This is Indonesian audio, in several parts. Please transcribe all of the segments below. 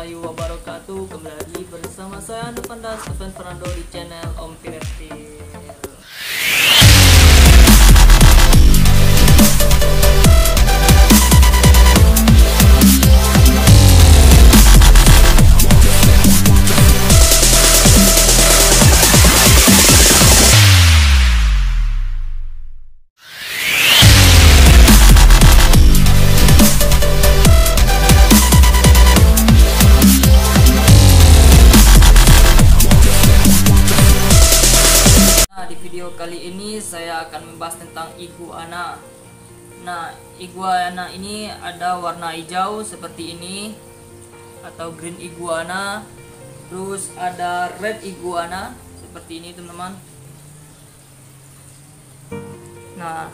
warahmatullahi wabarakatuh. Kembali lagi bersama saya Novan Fernando di channel Om Piretir. Kali ini saya akan membahas tentang iguana. Nah, iguana ini ada warna hijau seperti ini atau green iguana. Terus ada red iguana seperti ini, teman-teman. Nah,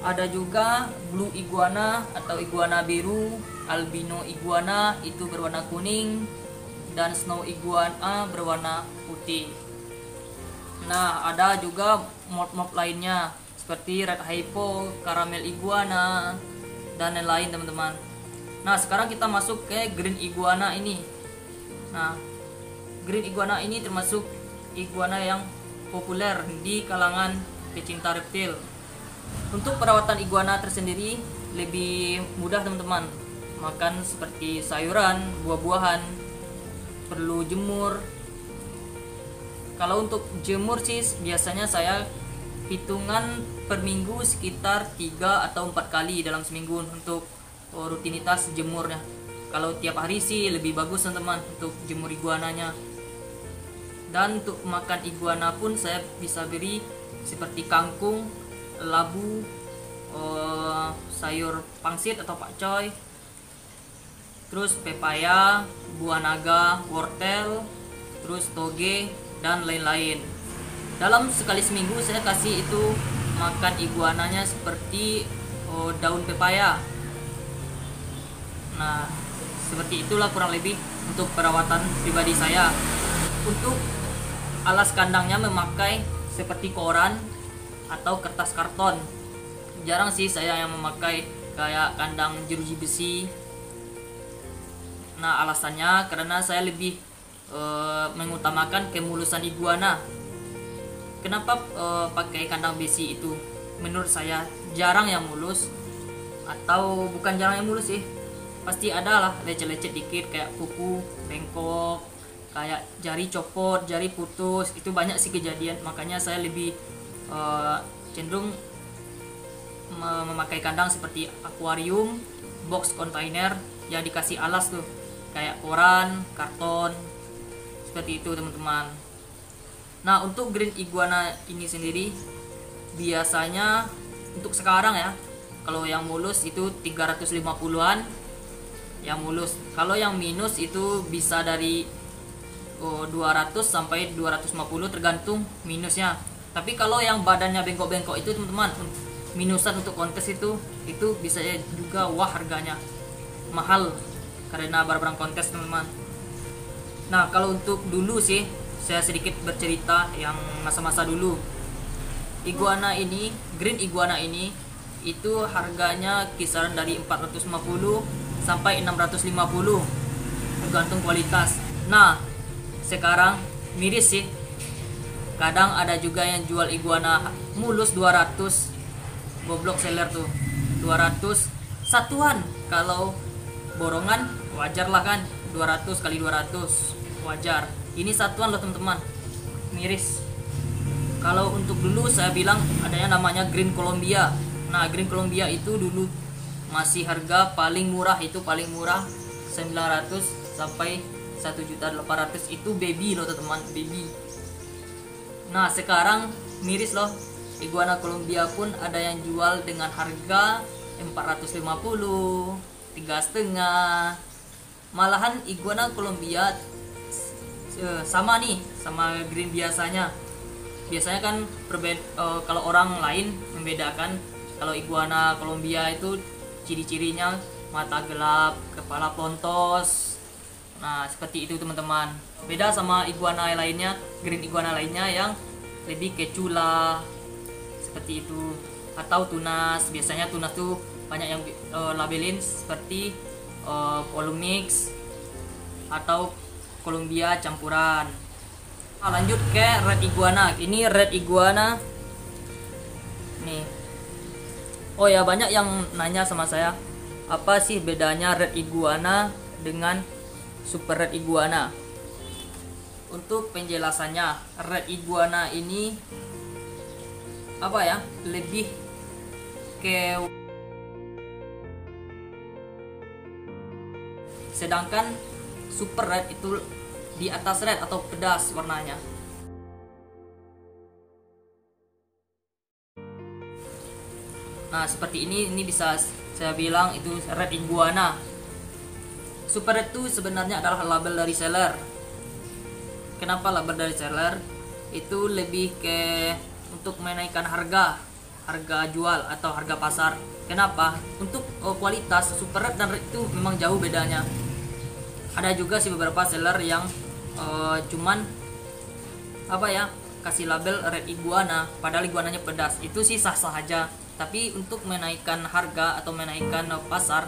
ada juga blue iguana atau iguana biru, albino iguana itu berwarna kuning, dan snow iguana berwarna putih. Nah, ada juga mob-mob lainnya seperti red hypo, caramel iguana, dan lain-lain, teman-teman. Nah, sekarang kita masuk ke green iguana ini. Nah, green iguana ini termasuk iguana yang populer di kalangan pecinta reptil. Untuk perawatan iguana tersendiri lebih mudah, teman-teman. Makan seperti sayuran, buah-buahan, perlu jemur. Kalau untuk jemur sih biasanya saya hitungan per minggu sekitar 3 atau 4 kali dalam seminggu untuk rutinitas jemurnya. Kalau tiap hari sih lebih bagus, teman-teman, untuk jemur iguananya. Dan untuk makan iguana pun saya bisa beri seperti kangkung, labu, sayur pangsit atau pakcoy, terus pepaya, buah naga, wortel, terus toge, dan lain-lain. Dalam sekali seminggu saya kasih itu makan iguananya seperti daun pepaya. Nah, seperti itulah kurang lebih untuk perawatan pribadi saya. Untuk alas kandangnya memakai seperti koran atau kertas karton. Jarang sih saya yang memakai kayak kandang jeruji besi. Nah, alasannya karena saya lebih mengutamakan kemulusan iguana. Kenapa pakai kandang besi itu? Menurut saya jarang yang mulus, atau bukan jarang yang mulus sih, pasti ada lah lecet-lecet dikit kayak kuku bengkok, kayak jari copot, jari putus, itu banyak sih kejadian. Makanya saya lebih cenderung memakai kandang seperti akuarium, box container yang dikasih alas tuh, kayak koran, karton, seperti itu, teman-teman. Nah, untuk green iguana ini sendiri biasanya untuk sekarang ya, kalau yang mulus itu 350-an yang mulus. Kalau yang minus itu bisa dari 200 sampai 250 tergantung minusnya. Tapi kalau yang badannya bengkok-bengkok itu, teman-teman, minusan untuk kontes itu bisa juga harganya mahal karena barang-barang kontes, teman-teman. Nah, kalau untuk dulu sih saya sedikit bercerita yang masa-masa dulu. Iguana ini, green iguana ini itu harganya kisaran dari 450 sampai 650 tergantung kualitas. Nah, sekarang miris sih. Kadang ada juga yang jual iguana mulus 200. Goblok seller tuh. 200 satuan. Kalau borongan wajar lah kan, 200 kali 200 wajar. Ini satuan loh, teman-teman, miris. Kalau untuk dulu saya bilang ada yang namanya green Colombia. Nah, green Colombia itu dulu masih harga paling murah, itu paling murah 900 sampai 1.800.000 itu baby loh, teman-teman, baby. Nah, sekarang miris loh. Iguana Colombia pun ada yang jual dengan harga 450, 3,5. Malahan iguana Colombia sama nih sama green biasanya. Biasanya kan kalau orang lain membedakan, kalau iguana Colombia itu ciri-cirinya mata gelap, kepala pontos. Nah, seperti itu, teman-teman. Beda sama iguana lainnya, green iguana lainnya yang lebih kecula seperti itu, atau tunas. Biasanya tunas tuh banyak yang labelin seperti Polymix, atau Columbia campuran. Nah, lanjut ke red iguana. Ini red iguana nih. Oh ya, banyak yang nanya sama saya, apa sih bedanya red iguana dengan super red iguana? Untuk penjelasannya, red iguana ini apa ya, lebih ke, sedangkan super red itu di atas red atau pedas warnanya. Nah, seperti ini bisa saya bilang itu red iguana. Super red itu sebenarnya adalah label dari seller. Kenapa label dari seller? Itu lebih ke untuk menaikkan harga jual atau harga pasar. Kenapa? Untuk kualitas super red dan red itu memang jauh bedanya. Ada juga sih beberapa seller yang cuman apa ya, kasih label red iguana padahal iguananya pedas. Itu sih sah-sah aja. Tapi untuk menaikkan harga atau menaikkan pasar,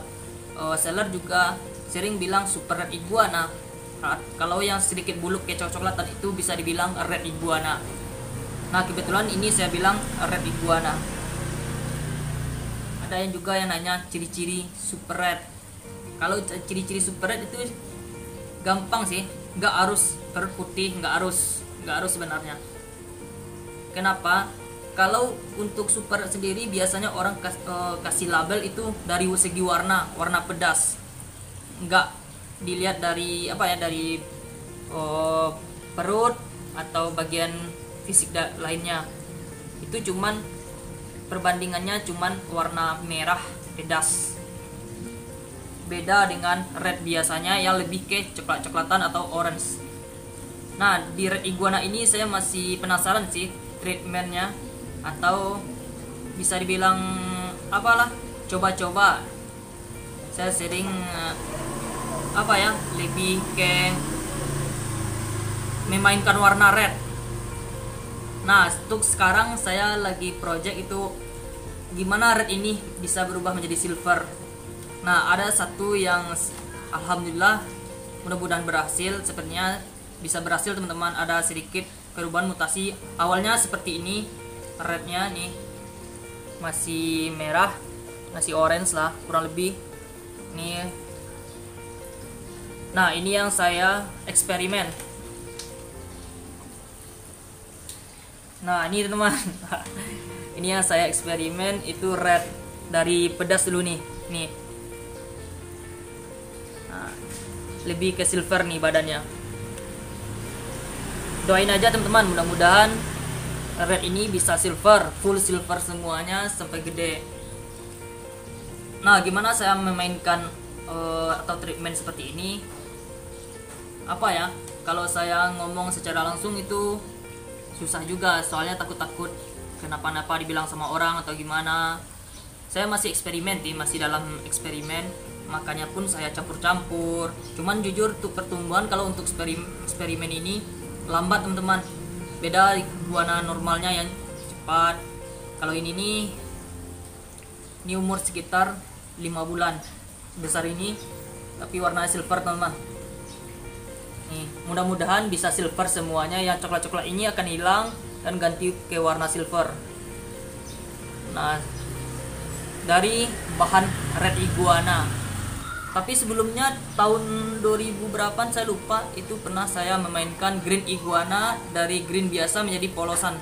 seller juga sering bilang super red iguana. Kalau yang sedikit buluk kayak coklat-coklatan itu bisa dibilang red iguana. Nah, kebetulan ini saya bilang red iguana. Ada yang juga yang nanya ciri-ciri super red. Kalau ciri-ciri super red itu gampang sih, nggak harus putih, nggak harus sebenarnya. Kenapa? Kalau untuk super red sendiri biasanya orang kasih label itu dari segi warna pedas, nggak dilihat dari apa ya, dari perut atau bagian fisik lainnya. Itu cuman perbandingannya cuman warna merah pedas. Beda dengan red biasanya yang lebih ke coklat-coklatan atau orange. Nah, di red iguana ini saya masih penasaran sih treatmentnya, atau bisa dibilang apalah, coba-coba. Saya sering apa ya, lebih ke memainkan warna red. Nah, untuk sekarang saya lagi project itu gimana red ini bisa berubah menjadi silver. Nah, ada satu yang alhamdulillah mudah-mudahan berhasil. Sepertinya bisa berhasil teman-teman. Ada sedikit perubahan mutasi. Awalnya seperti ini, rednya nih masih merah, masih orange lah kurang lebih nih. Nah, ini yang saya eksperimen. Nah, ini teman-teman. Ini yang saya eksperimen itu red dari pedas dulu nih. Nih. Nah, lebih ke silver nih badannya. Doain aja teman-teman, mudah-mudahan red ini bisa silver, full silver semuanya sampai gede. Nah, gimana saya memainkan atau treatment seperti ini? Apa ya? Kalau saya ngomong secara langsung itu susah juga, soalnya takut-takut kenapa-napa dibilang sama orang atau gimana. Saya masih eksperimen nih, masih dalam eksperimen, makanya pun saya campur-campur. Cuman jujur untuk pertumbuhan kalau untuk eksperimen ini lambat teman-teman. Beda iguana normalnya yang cepat. Kalau ini umur sekitar 5 bulan besar ini, tapi warna silver teman-teman. Nih, mudah-mudahan bisa silver semuanya. Yang coklat-coklat ini akan hilang dan ganti ke warna silver. Nah, dari bahan red iguana. Tapi sebelumnya tahun 2000 berapaan saya lupa, itu pernah saya memainkan green iguana dari green biasa menjadi polosan.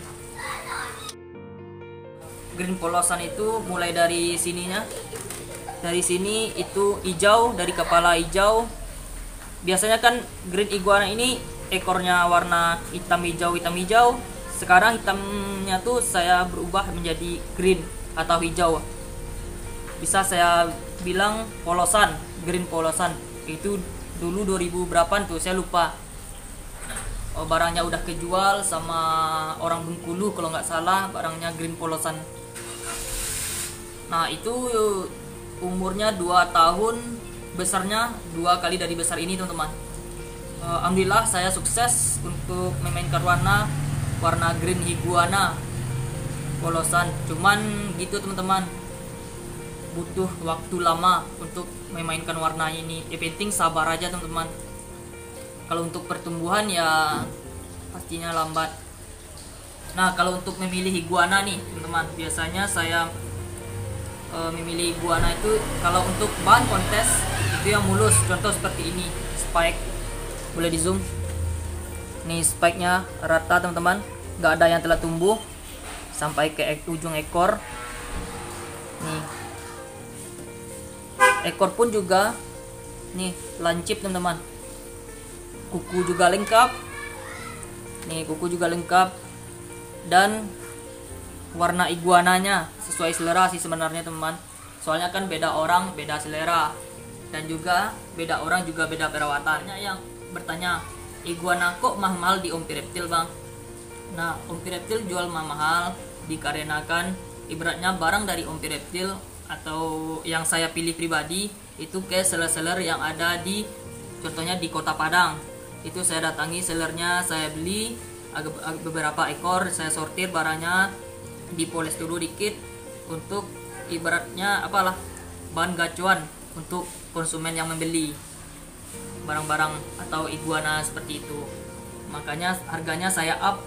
Green polosan itu mulai dari sininya. Dari sini itu hijau, dari kepala hijau. Biasanya kan green iguana ini ekornya warna hitam hijau. Sekarang hitamnya tuh saya berubah menjadi green atau hijau. Bisa saya bilang polosan, green polosan. Itu dulu 2000 berapaan tuh saya lupa. Barangnya udah kejual sama orang Bengkulu kalau nggak salah, barangnya green polosan. Nah, itu umurnya 2 tahun, besarnya 2 kali dari besar ini teman-teman. Alhamdulillah saya sukses untuk memainkan warna green iguana polosan. Cuman gitu teman-teman, butuh waktu lama untuk memainkan warna ini. Yang penting sabar aja teman-teman. Kalau untuk pertumbuhan ya pastinya lambat. Nah, kalau untuk memilih iguana nih teman-teman, biasanya saya memilih iguana itu kalau untuk bahan kontes itu yang mulus, contoh seperti ini, spike. Boleh di zoom. Nih spike-nya rata teman-teman, nggak ada yang telah tumbuh sampai ke ujung ekor. Nih ekor pun juga nih lancip teman-teman, kuku juga lengkap. Nih kuku juga lengkap, dan warna iguananya sesuai selera sih sebenarnya teman-teman. Soalnya kan beda orang beda selera, dan juga beda orang juga beda perawatannya. Yang bertanya, iguana kok mahal di Ompi Reptil bang? Nah, Ompi Reptil jual mahal dikarenakan ibaratnya barang dari Ompi Reptil atau yang saya pilih pribadi itu ke seller-seller yang ada di, contohnya di Kota Padang. Itu saya datangi sellernya, saya beli beberapa ekor, saya sortir barangnya, dipoles dulu dikit untuk ibaratnya apalah bahan gacuan untuk konsumen yang membeli barang-barang atau iguana seperti itu. Makanya harganya saya up,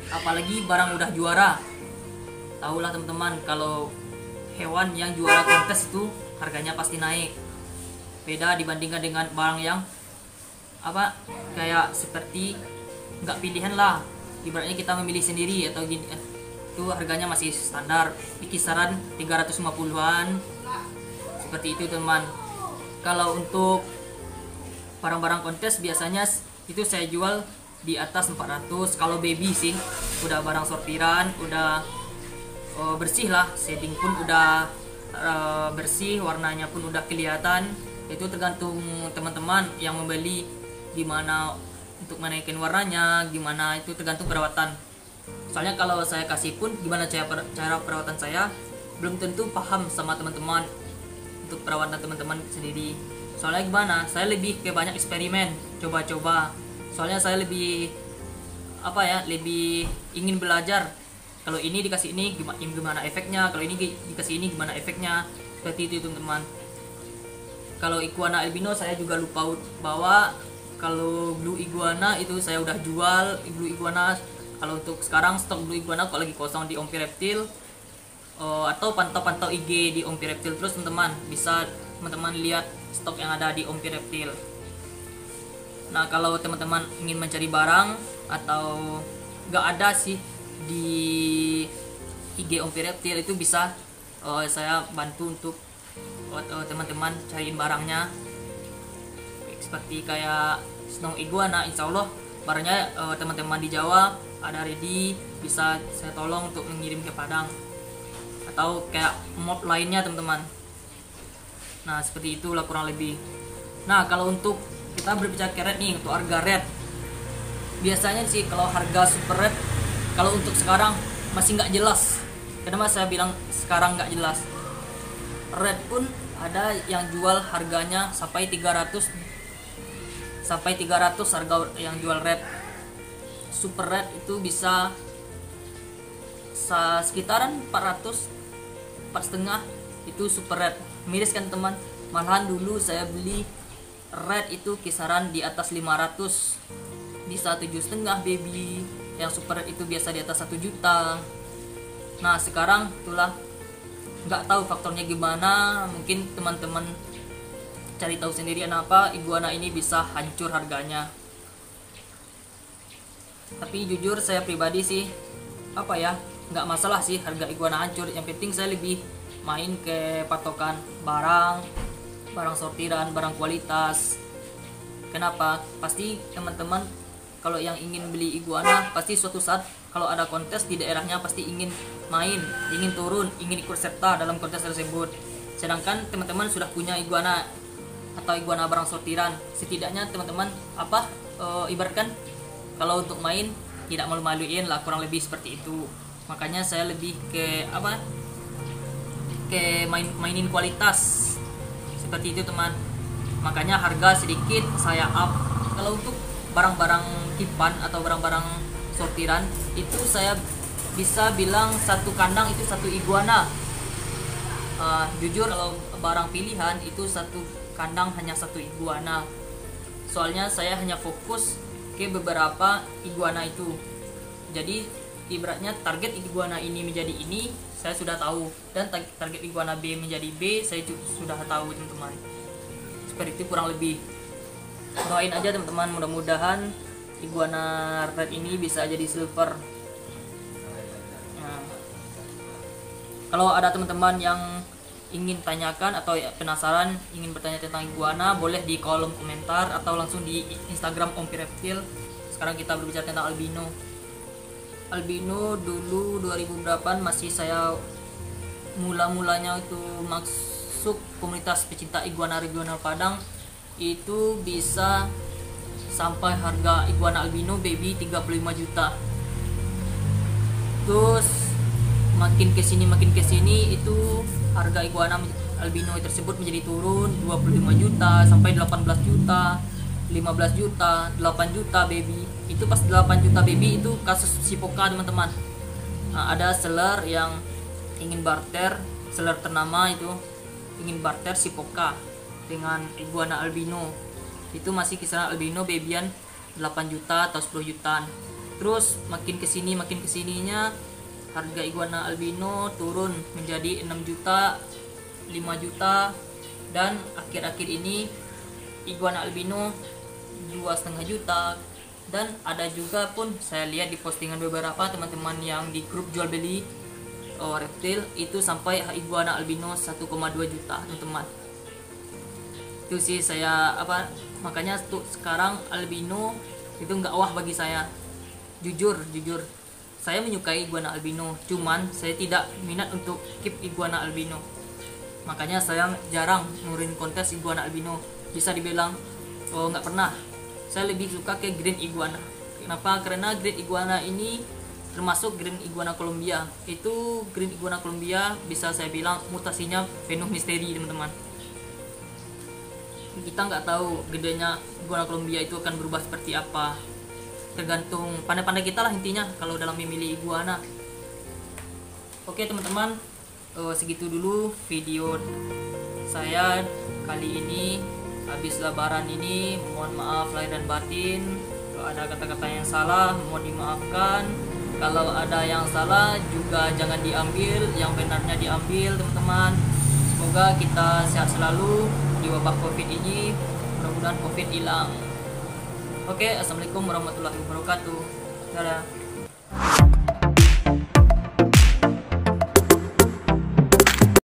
apalagi barang udah juara. Tahulah teman-teman, kalau hewan yang juara kontes itu harganya pasti naik, beda dibandingkan dengan barang yang apa kayak seperti nggak pilihan lah, ibaratnya kita memilih sendiri atau gini, itu harganya masih standar di kisaran 350-an seperti itu teman. Kalau untuk barang-barang kontes biasanya itu saya jual di atas 400. Kalau baby sih udah barang sortiran, udah bersih lah, shading pun udah bersih, warnanya pun udah kelihatan. Itu tergantung teman-teman yang membeli gimana untuk menaikkan warnanya, gimana itu tergantung perawatan. Soalnya kalau saya kasih pun gimana cara perawatan saya belum tentu paham sama teman-teman untuk perawatan teman-teman sendiri. Soalnya gimana, saya lebih ke banyak eksperimen, coba-coba. Soalnya saya lebih apa ya, lebih ingin belajar. Kalau ini dikasih ini gimana efeknya, kalau ini dikasih ini gimana efeknya, seperti itu teman-teman. Kalau iguana albino saya juga lupa bawa. Kalau blue iguana itu saya udah jual blue iguana. Kalau untuk sekarang stok blue iguana kok lagi kosong di Ompi Reptil, atau pantau-pantau IG di Ompi Reptil terus teman-teman, bisa teman-teman lihat stok yang ada di Ompi Reptil. Nah, kalau teman-teman ingin mencari barang atau nggak ada sih di IG Ompi Reptil, itu bisa saya bantu untuk teman-teman cariin barangnya. Seperti kayak snow iguana, insya Allah barangnya teman-teman di Jawa ada ready, bisa saya tolong untuk mengirim ke Padang, atau kayak mob lainnya teman-teman. Nah seperti itulah kurang lebih. Nah kalau untuk kita berbicara red nih, untuk harga red biasanya sih kalau harga super red, kalau untuk sekarang masih nggak jelas. Kenapa saya bilang sekarang nggak jelas? Red pun ada yang jual harganya sampai 300 harga yang jual red. Super red itu bisa sekitaran 400, 4,5 itu super red. Miris kan teman, malahan dulu saya beli red itu kisaran di atas 500, bisa 7,5 baby. Yang super red itu biasa di atas 1 juta. Nah sekarang itulah nggak tahu faktornya gimana, mungkin teman-teman cari tahu sendiri kenapa iguana ini bisa hancur harganya. Tapi jujur saya pribadi sih apa ya, nggak masalah sih harga iguana hancur. Yang penting saya lebih main ke patokan barang sortiran, barang kualitas. Kenapa? Pasti teman-teman kalau yang ingin beli iguana pasti suatu saat kalau ada kontes di daerahnya pasti ingin main, ingin turun, ingin ikut serta dalam kontes tersebut. Sedangkan teman-teman sudah punya iguana atau iguana barang sortiran, setidaknya teman-teman ibaratkan kalau untuk main tidak malu-maluin lah, kurang lebih seperti itu. Makanya saya lebih ke mainin kualitas seperti itu teman. Makanya harga sedikit saya up. Kalau untuk barang-barang kipan atau barang-barang sortiran itu saya bisa bilang satu kandang itu satu iguana. Jujur kalau barang pilihan itu satu kandang hanya satu iguana. soalnya saya hanya fokus ke beberapa iguana itu. Jadi ibaratnya target iguana ini menjadi ini saya sudah tahu, dan target iguana B menjadi B saya sudah tahu teman-teman. Seperti itu kurang lebih. Doain aja teman-teman, mudah-mudahan iguana red ini bisa jadi silver. Nah, kalau ada teman-teman yang ingin tanyakan atau penasaran ingin bertanya tentang iguana, boleh di kolom komentar atau langsung di Instagram Om Reptil. Sekarang kita berbicara tentang albino. Albino dulu 2008 masih saya mulanya itu masuk komunitas pecinta iguana regional Padang, itu bisa sampai harga iguana albino baby 35 juta. Terus makin kesini itu harga iguana albino tersebut menjadi turun 25 juta sampai 18 juta, 15 juta, 8 juta baby. Itu pas 8 juta baby itu kasus Sipoka teman-teman. Nah, ada seller yang ingin barter, seller ternama itu ingin barter Sipoka dengan iguana albino. Itu masih kisaran albino babyan 8 juta atau 10 jutaan. Terus makin kesininya harga iguana albino turun menjadi 6 juta, 5 juta, dan akhir-akhir ini iguana albino 2,5 juta. Dan ada juga pun saya lihat di postingan beberapa teman-teman yang di grup jual beli reptil itu sampai iguana albino 1,2 juta teman-teman. Itu sih saya makanya tuh sekarang albino itu nggak wah bagi saya. Jujur saya menyukai iguana albino, cuman saya tidak minat untuk keep iguana albino. Makanya saya jarang nurin kontes iguana albino. Bisa dibilang nggak pernah. Saya lebih suka ke green iguana. Kenapa? Karena green iguana ini termasuk green iguana Colombia. Itu green iguana Colombia bisa saya bilang mutasinya penuh misteri teman-teman. Kita nggak tahu gedenya iguana Colombia itu akan berubah seperti apa. Tergantung pandai-pandai kita lah intinya kalau dalam memilih iguana. Oke teman-teman, segitu dulu video saya kali ini. Habis lebaran ini, mohon maaf lahir dan batin. Kalau ada kata-kata yang salah, mohon dimaafkan. Kalau ada yang salah juga jangan diambil, yang benarnya diambil teman-teman. Semoga kita sehat selalu di wabah COVID ini. Mudah-mudahan COVID hilang. Oke, assalamualaikum warahmatullahi wabarakatuh. Dadah.